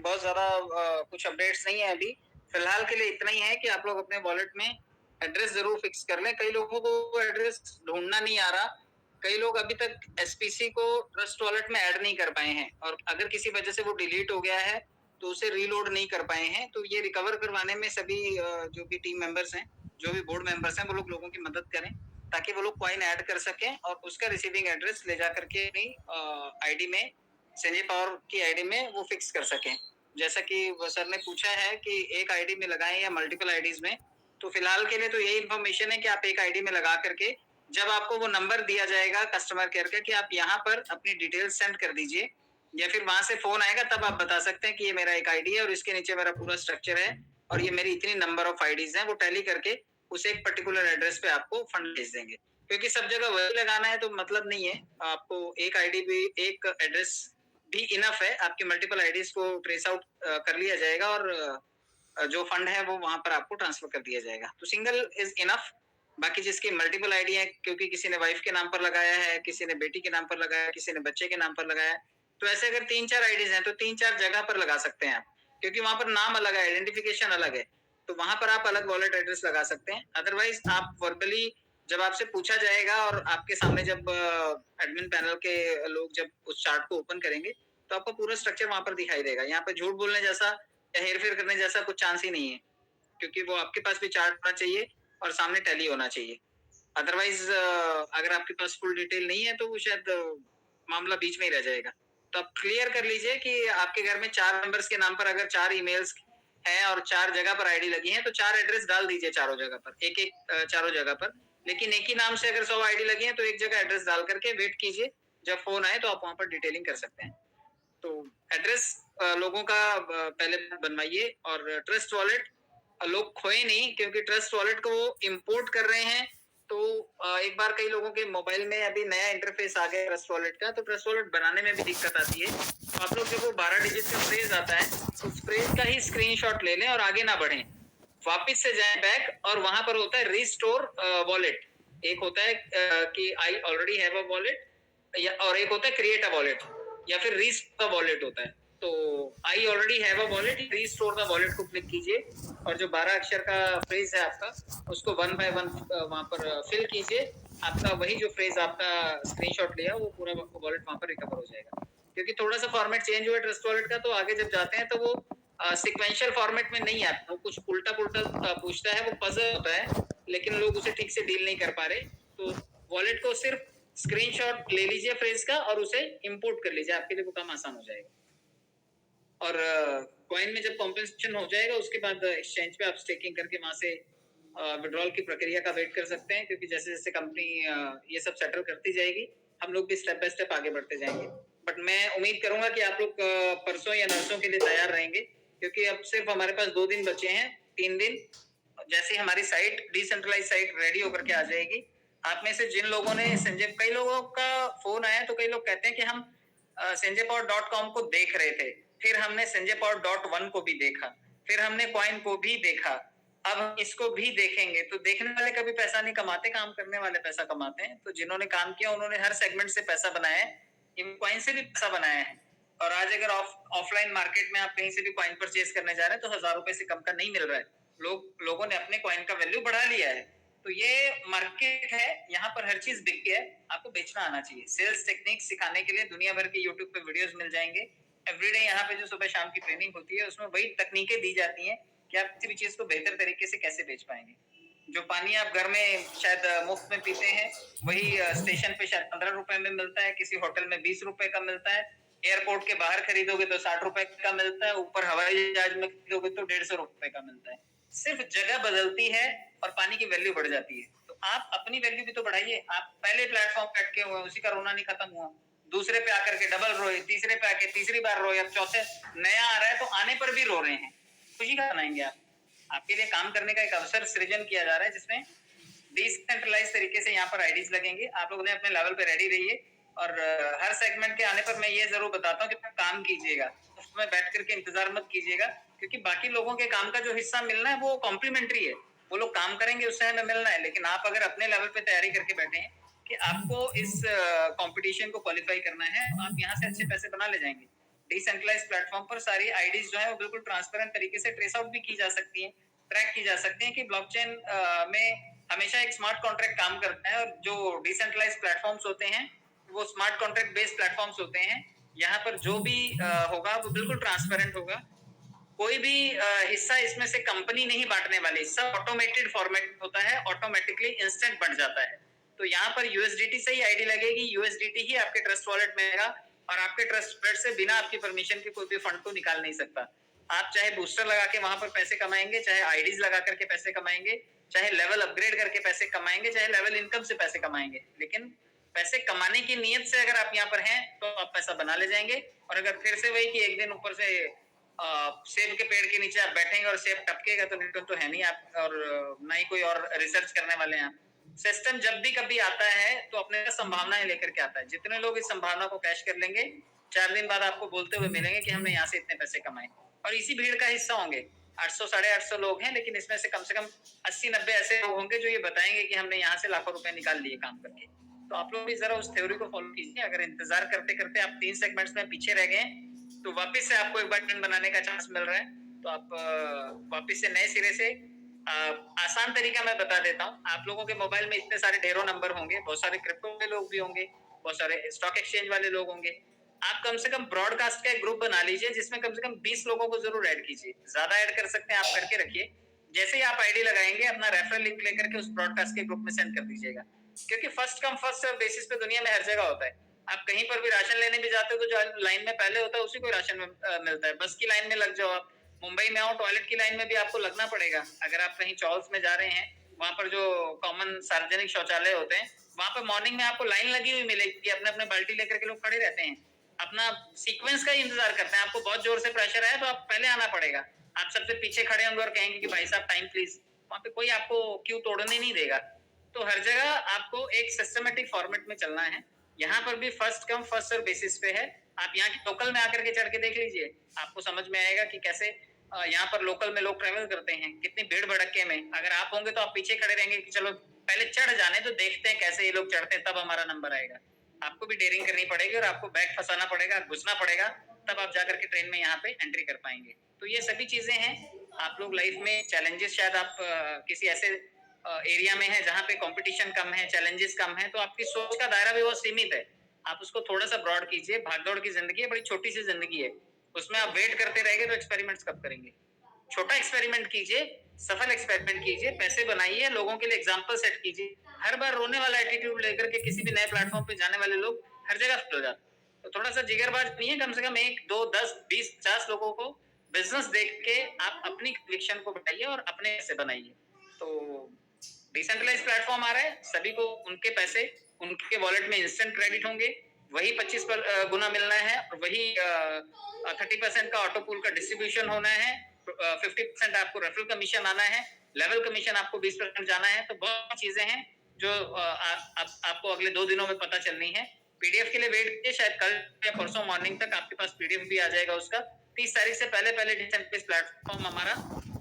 बहुत ज़्यादा कुछ अपडेट्स नहीं है अभी। फिलहाल के लिए इतना ही है कि आप लोग अपने वॉलेट में एड्रेस ज़रूर फिक्स कर लें। कई लोगों को वो एड्रेस ढूँढना नहीं आ रहा। कई लोग अभी तक एसपीसी को ट्रस्ट वॉलेट में ऐड नहीं कर पाए हैं और अगर किसी वजह से वो डिलीट हो गया है, तो उसे रीलोड नहीं कर पाए हैं। तो ये रिकवर करवाने में सभी जो भी टीम मेंबर्स हैं, जो भी बोर्ड मेंबर्स हैं, वो लोग लोगों की मदद करें, ताकि वो लोग कॉइन ऐड कर सकें और उसका रिसीविंग एड्रेस ले जा करके अपनी आईडी में, संजय पावर की आईडी में वो फिक्स कर सकें। जैसा कि सर ने पूछा है कि एक आईडी में लगाएं या मल्टीपल आईडीज में, तो फिलहाल के लिए तो यही इन्फॉर्मेशन है कि आप एक आईडी में लगा करके जब आपको वो नंबर दिया जाएगा कस्टमर केयर का कि आप यहाँ पर अपनी डिटेल्स सेंड कर दीजिए, या फिर वहां से फोन आएगा तब आप बता सकते हैं कि ये मेरा एक आईडी है और इसके नीचे मेरा पूरा स्ट्रक्चर है और ये मेरी इतनी नंबर ऑफ आईडीज हैं, वो टैली करके उस एक पर्टिकुलर एड्रेस पे आपको फंड भेज देंगे। क्योंकि सब जगह वही लगाना है तो मतलब नहीं है। आपको एक आईडी भी, एक एड्रेस भी इनफ है। आपके मल्टीपल आईडीज को ट्रेस आउट कर लिया जाएगा और जो फंड है वो वहां पर आपको ट्रांसफर कर दिया जाएगा। तो सिंगल इज इनफ। बाकी जिसकी मल्टीपल आईडी है, क्योंकि किसी ने वाइफ के नाम पर लगाया है, किसी ने बेटी के नाम पर लगाया है, किसी ने बच्चे के नाम पर लगाया है, तो ऐसे अगर 3-4 आईडीज हैं तो 3-4 जगह पर लगा सकते हैं आप, क्योंकि वहां पर नाम अलग है, आइडेंटिफिकेशन अलग है, तो वहां पर आप अलग वॉलेट एड्रेस लगा सकते हैं। अदरवाइज आप वर्बली जब आपसे पूछा जाएगा और आपके सामने जब एडमिन पैनल के लोग जब उस चार्ट को ओपन करेंगे, तो आपको पूरा स्ट्रक्चर वहां पर दिखाई देगा। यहाँ पर झूठ बोलने जैसा या हेरफेर करने जैसा कुछ चांस ही नहीं है, क्योंकि वो आपके पास भी चार्ट होना चाहिए और सामने टैली होना चाहिए। अदरवाइज अगर आपके पास फुल डिटेल नहीं है तो वो शायद मामला बीच में ही रह जाएगा। तो आप क्लियर कर लीजिए कि आपके घर में 4 मेंबर्स के नाम पर अगर 4 ईमेल्स हैं और 4 जगह पर आईडी लगी है, तो 4 एड्रेस डाल दीजिए चारों जगह पर, एक-एक चारों जगह पर। लेकिन एक ही नाम से अगर 100 आईडी लगी है तो एक जगह एड्रेस डाल करके वेट कीजिए, जब फोन आए तो आप वहां पर डिटेलिंग कर सकते हैं। तो एड्रेस लोगों का पहले बनवाइए और ट्रस्ट वॉलेट लोग खोए नहीं, क्योंकि ट्रस्ट वॉलेट को वो इम्पोर्ट कर रहे हैं। तो एक बार कई लोगों के मोबाइल में अभी नया इंटरफेस आ गया ट्रस्ट वॉलेट का, तो ट्रस्ट वॉलेट बनाने में भी दिक्कत आती है। तो आप लोग जब वो 12 डिजिट का फ्रेज आता है, तो उस फ्रेज का ही स्क्रीनशॉट ले लें और आगे ना बढ़ें, वापस से जाएं बैक, और वहां पर होता है रिस्टोर वॉलेट। एक होता है कि I already have a wallet, या और एक होता है क्रिएट अ वॉलेट, या फिर रीस्टोर द वॉलेट होता है। तो I already have a wallet, restore the wallet को क्लिक कीजिए और जो 12 अक्षर का फ्रेज है आपका, उसको 1 बाय 1 वहां पर फिल कीजिए। आपका वही जो फ्रेज आपका स्क्रीनशॉट लिया वो पूरा वॉलेट वहां पर रिकवर हो जाएगा। क्योंकि थोड़ा सा फॉर्मेट चेंज हुआ ट्रस्ट वॉलेट का, तो आगे जब जाते हैं तो वो सिक्वेंशियल फॉर्मेट में नहीं आता, वो कुछ उल्टा पुल्टा पूछता है, वो पजल होता है, लेकिन लोग उसे ठीक से डील नहीं कर पा रहे। तो वॉलेट को सिर्फ स्क्रीनशॉट ले लीजिए फ्रेज का और उसे इंपोर्ट कर लीजिए, आपके लिए वो काम आसान हो जाएगा। और कॉइन में जब कॉम्पेंसेशन हो जाएगा उसके बाद एक्सचेंज पे आप स्टेकिंग करके वहां से विड्रॉल की प्रक्रिया का वेट कर सकते हैं, क्योंकि जैसे जैसे कंपनी ये सब सेटल करती जाएगी, हम लोग भी स्टेप बाय स्टेप आगे बढ़ते जाएंगे। बट मैं उम्मीद करूंगा कि आप लोग परसों या नरसों के लिए तैयार रहेंगे, क्योंकि अब सिर्फ हमारे पास 2 दिन बचे हैं, 3 दिन। जैसे हमारी साइट, डिसेंट्रलाइज साइट रेडी होकर के आ जाएगी, आप में से जिन लोगों ने संजय, कई लोगों का फोन आया तो कई लोग कहते हैं कि हम sanjaypower.com को देख रहे थे, फिर हमने sanjaypower.1 को भी देखा, फिर हमने कॉइन को भी देखा, अब हम इसको भी देखेंगे। तो देखने वाले कभी पैसा नहीं कमाते, काम करने वाले पैसा कमाते हैं। तो जिन्होंने काम किया उन्होंने हर सेगमेंट से पैसा बनाया है, कॉइन से भी पैसा बनाया है। और आज अगर ऑफलाइन मार्केट में आप कहीं से भी कॉइन परचेज करने जा रहे हैं तो 1000 रुपए से कम का नहीं मिल रहा है। लोगों ने अपने कॉइन का वैल्यू बढ़ा लिया है। तो ये मार्केट है, यहाँ पर हर चीज बिकती है, आपको बेचना आना चाहिए। सेल्स टेक्निक सिखाने के लिए दुनिया भर के यूट्यूब पे वीडियोस मिल जाएंगे। एवरीडे यहाँ पे जो सुबह शाम की ट्रेनिंग होती है उसमें वही तकनीकें दी जाती हैं कि आप किसी भी चीज को बेहतर तरीके से कैसे बेच पाएंगे। जो पानी आप घर में शायद मुफ्त में पीते हैं, वही स्टेशन पे शायद 15 रुपए में मिलता है, किसी होटल में 20 रुपए का मिलता है, एयरपोर्ट के बाहर खरीदोगे तो 60 रुपए का मिलता है, ऊपर हवाई जहाज में खरीदोगे तो 150 रुपए का मिलता है। सिर्फ जगह बदलती है और पानी की वैल्यू बढ़ जाती है। तो आप अपनी वैल्यू भी तो बढ़ाइए। आप पहले प्लेटफॉर्म पे अटके हुए, उसी का रोना नहीं खत्म हुआ, दूसरे पे आकर के डबल रोए, तीसरे पे आके तीसरी बार रोए, अब चौथे नया आ रहा है तो आने पर भी रो रहे हैं। खुशी का बनाएंगे आप। आपके लिए काम करने का एक अवसर सृजन किया जा रहा है, जिसमें डिसेंट्रलाइज तरीके से यहाँ पर आईडीज लगेंगे। आप लोग ने अपने लेवल पे रेडी रहिए और हर सेगमेंट के आने पर मैं ये जरूर बताता हूँ कि काम कीजिएगा, उसमें बैठ करके इंतजार मत कीजिएगा, क्योंकि बाकी लोगों के काम का जो हिस्सा मिलना है वो कॉम्प्लीमेंट्री है, वो लोग काम करेंगे उससे हमें मिलना है। लेकिन आप अगर अपने लेवल पे तैयारी करके बैठे हैं कि आपको इस कंपटीशन को क्वालिफाई करना है, आप यहाँ से अच्छे पैसे बना ले जाएंगे। डिसेंट्रलाइज प्लेटफॉर्म पर सारी आईडीज जो है वो बिल्कुल ट्रांसपेरेंट तरीके से ट्रेस आउट भी की जा सकती है, ट्रैक की जा सकते हैं कि ब्लॉकचेन में हमेशा एक स्मार्ट कॉन्ट्रैक्ट काम करता है, और जो डिसेंट्रलाइज प्लेटफॉर्म्स होते हैं वो स्मार्ट कॉन्ट्रैक्ट बेस्ड प्लेटफॉर्म्स होते हैं। यहाँ पर जो भी होगा वो बिल्कुल ट्रांसपेरेंट होगा। कोई भी हिस्सा इसमें से कंपनी नहीं बांटने वाली, सब ऑटोमेटेड फॉर्मेट होता है, ऑटोमेटिकली इंस्टेंट बन जाता है। तो यहाँ पर यूएसडीटी से ही आईडी लगेगी, यूएसडीटी ही आपके ट्रस्ट वॉलेट में आएगा, और आपके ट्रस्ट वॉलेट से बिना आपकी परमिशन के कोई भी फंड को निकाल नहीं सकता। आप चाहे बूस्टर लगा के वहां पर पैसे कमाएंगे, चाहे आईडीज लगा करके पैसे कमाएंगे, चाहे लेवल अपग्रेड करके पैसे कमाएंगे, चाहे लेवल इनकम से पैसे कमाएंगे, लेकिन पैसे कमाने की नीयत से अगर आप यहाँ पर हैं तो आप पैसा बना ले जाएंगे। और अगर फिर से वही कि एक दिन ऊपर से सेब के पेड़ के नीचे आप बैठेंगे और सेब टपकेगा, तो रिटर्न तो है नहीं आप, और ना ही कोई और रिसर्च करने वाले हैं। सिस्टम जब भी कभी आता है तो अपने संभावनाएं लेकर के आता है। जितने लोग इस संभावना को कैश कर लेंगे, 4 दिन बाद आपको बोलते हुए मिलेंगे कि हमने यहाँ से इतने पैसे कमाए, और इसी भीड़ का हिस्सा होंगे। 800 850 लोग हैं, लेकिन इसमें से कम 80-90 ऐसे लोग होंगे जो ये बताएंगे कि हमने यहाँ से लाखों रुपए निकाल लिए काम करके। तो आप लोग भी जरा उस थ्योरी को फॉलो कीजिए। अगर इंतजार करते करते आप 3 सेगमेंट्स में पीछे रह गए, तो वापस से आपको एक बार ट्रेंड बनाने का चांस मिल रहा है। तो आप वापस से नए सिरे से, आसान तरीका मैं बता देता हूँ। आप लोगों के मोबाइल में इतने सारे ढेरों नंबर होंगे, बहुत सारे क्रिप्टो के लोग भी होंगे, बहुत सारे स्टॉक एक्सचेंज वाले लोग होंगे। आप कम से कम ब्रॉडकास्ट का एक ग्रुप बना लीजिए, जिसमें कम से कम 20 लोगों को जरूर ऐड कीजिए। ज्यादा ऐड कर सकते हैं आप, करके रखिए। जैसे ही आप आईडी लगाएंगे, अपना रेफरल लिंक लेकर के उस ब्रॉडकास्ट के ग्रुप में सेंड कर दीजिएगा, क्योंकि first come first serve basis पे दुनिया में हर जगह होता है। आप कहीं पर भी राशन लेने भी जाते हो तो जो लाइन में पहले होता है उसी को राशन मिलता है। बस की लाइन में लग जाओ आप, मुंबई में आओ, टॉयलेट की लाइन में भी आपको लगना पड़ेगा। अगर आप कहीं चॉल्स में जा रहे हैं, वहां पर जो कॉमन सार्वजनिक शौचालय होते हैं, वहां पर मॉर्निंग में आपको लाइन लगी हुई मिलेगी, अपने अपने बाल्टी लेकर के लोग खड़े रहते हैं, अपना सीक्वेंस का इंतजार करते हैं। आपको बहुत जोर से प्रेशर है तो आप पहले आना पड़ेगा। आप सबसे पीछे खड़े होंगे और कहेंगे कि भाई साहब टाइम प्लीज, वहां पे कोई आपको क्यू तोड़ने नहीं देगा। तो हर जगह आपको एक सिस्टमेटिक फॉर्मेट में चलना है। यहाँ पर भी first come first serve basis पे है। आप यहाँ की लोकल में आकर के चढ़ के देख लीजिए, आपको समझ में आएगा कि कैसे यहाँ पर लोकल में लोग ट्रेवल करते हैं, कितनी भीड़ भड़के में। अगर आप होंगे तो आप पीछे खड़े रहेंगे कि चलो पहले चढ़ जाने तो देखते हैं कैसे ये लोग चढ़ते हैं, तब हमारा नंबर आएगा। आपको भी डेयरिंग करनी पड़ेगी और आपको बैग फंसाना पड़ेगा, घुसना पड़ेगा, तब आप जाकर के ट्रेन में यहाँ पे एंट्री कर पाएंगे। तो ये सभी चीजें हैं। आप लोग लाइफ में चैलेंजेस, शायद आप किसी ऐसे एरिया में है जहाँ पे कंपटीशन कम है, चैलेंजेस कम है, तो आपकी सोच का दायरा भी बहुत सीमित है। आप उसको थोड़ा सा ब्रॉड कीजिए। भागदौड़ की जिंदगी है, बड़ी छोटी सी जिंदगी है, उसमें आप वेट करते रहेंगे तो एक्सपेरिमेंट्स कब करेंगे? छोटा एक्सपेरिमेंट कीजिए, सफल एक्सपेरिमेंट कीजिए, पैसे बनाइए, लोगों के लिए एग्जाम्पल सेट कीजिए। हर बार रोने वाला एटीट्यूड लेकर के किसी भी नए प्लेटफॉर्म पे जाने वाले लोग हर जगह फेल हो जाते। तो थोड़ा सा जिगरबाज बनिए, कम से कम 1, 2, 10, 20, 50 लोगों को बिजनेस देख के आप अपनी कन्विक्शन को बढ़ाइए और अपने से बनाइए। तो डिसेंट्रलाइज प्लेटफॉर्म आ रहा है, सभी को उनके पैसे उनके वॉलेट में इंस्टेंट क्रेडिट होंगे, वही 25 गुना मिलना है, और वही 30% का ऑटो पूल का डिस्ट्रीब्यूशन होना है, 50% आपको रेफरल कमीशन आना है, लेवल कमीशन आपको 20% जाना है। तो बहुत चीजें हैं जो आपको अगले 2 दिनों में पता चलनी है। पीडीएफ के लिए वेट कीजिए, शायद कल या परसों मॉर्निंग तक आपके पास पीडीएफ भी आ जाएगा उसका। 30 तारीख से पहले डिसेंट्रलाइज प्लेटफॉर्म हमारा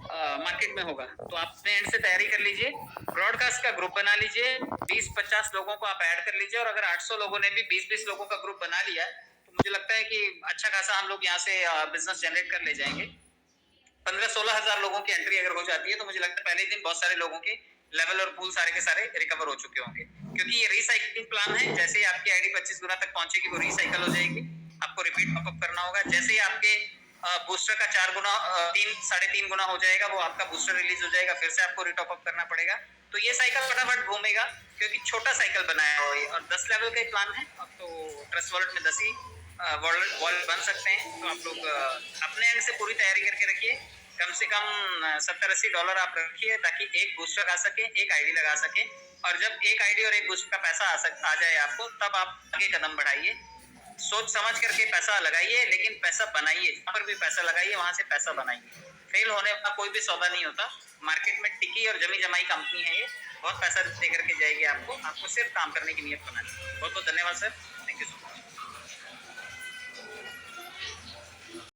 मार्केट में होगा। तो आप अपने एंड से तैयारी कर लीजिए, ब्रॉडकास्ट का ग्रुप बना लीजिए, 20-50 लोगों को आप ऐड कर लीजिए, और अगर 800 लोगों ने भी 20-20 लोगों का ग्रुप बना लिया, तो मुझे लगता है कि अच्छा खासा हम लोग यहाँ से बिजनेस जनरेट कर ले जाएंगे। 15-16 हजार लोगों की एंट्री अगर हो जाती है, तो मुझे लगता है पहले दिन बहुत सारे लोगों के लेवल और पूल सारे के सारे रिकवर हो चुके होंगे, क्योंकि ये रिसाइकलिंग प्लान है। जैसे ही आपकी आईडी 25 गुना तक पहुंचेगी, वो रिसाइकल हो जाएगी, आपको रिपीट पॉपअप करना होगा। जैसे ही आपके बूस्टर का 4 गुना 3-3.5 गुना हो जाएगा, वो आपका बूस्टर रिलीज हो जाएगा, फिर से आपको रिटॉप अप करना पड़ेगा। तो ये साइकिल फटाफट घूमेगा, क्योंकि छोटा साइकिल बनाया हुआ है और 10 लेवल का प्लान है। अब तो ट्रस्ट वॉलेट में 10 ही वॉलेट बन सकते हैं। तो आप लोग अपने एंड से पूरी तैयारी करके रखिए। कम से कम $70-80 आप रखिए, ताकि एक बूस्टर आ सके, एक आईडी लगा सके, और जब एक आईडी और एक बूस्टर का पैसा आ जाए आपको, तब आप आगे कदम बढ़ाइए। सोच समझ करके पैसा लगाइए, लेकिन पैसा बनाइए। जहाँ पर भी पैसा लगाइए वहां से पैसा बनाइए। फेल होने का कोई भी सौदा नहीं होता। मार्केट में टिकी और जमी जमाई कंपनी है ये, बहुत पैसा दे करके जाएगी आपको सिर्फ काम करने की नीयत बनानी है। बहुत बहुत धन्यवाद सर।